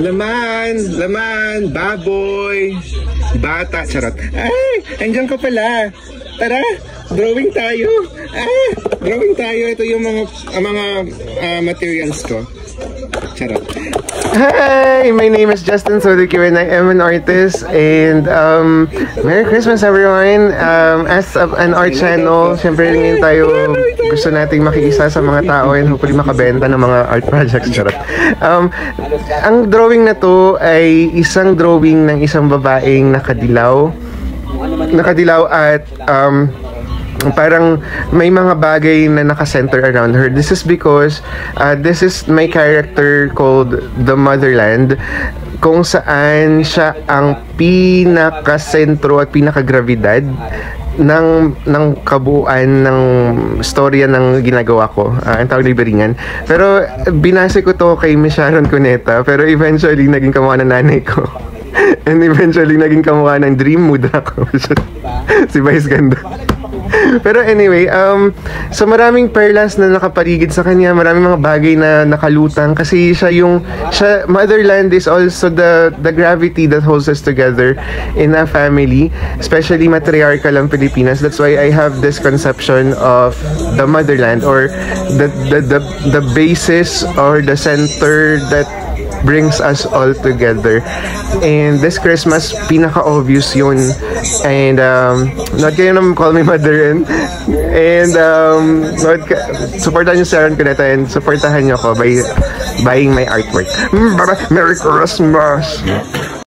Laman! Laman! Baboy! Bata! Charot! Ay! Andiyan ka pala! Tara! Drawing tayo! Drawing tayo! Ito yung mga materials ko. Charot! Hi! My name is Justin Sodiq and I am an artist, and Merry Christmas everyone! As an art channel, syempre ngayon tayo gusto nating makiisa sa mga tao and hopefully makabenta ng mga art projects. Charot! Ang drawing na to ay isang drawing ng isang babaeng nakadilaw at parang may mga bagay na naka-center around her. This is because this is my character called The Motherland, kung saan siya ang pinaka-sentro at pinaka-gravidad ng kabuuan ng storya ng ginagawa ko. Ang tawag Liberingan. Pero binase ko to kay Miss Sharon Cuneta, pero eventually naging kamukha ng nanay ko. And eventually naging kamukha ng dream mudra ko. Si Vice Ganda. Pero anyway, so maraming perlas na nakapaligid sa kanya, maraming mga bagay na nakalutang kasi Motherland is also the gravity that holds us together in a family, especially matriarchal ang Pilipinas. That's why I have this conception of the motherland, or the basis or the center that brings us all together. And this Christmas, pinaka-obvious yun. And not kayo naman call me mother and supportahan nyo si Sharon Cuneta and supportahan nyo ako by buying my artwork. Merry Christmas!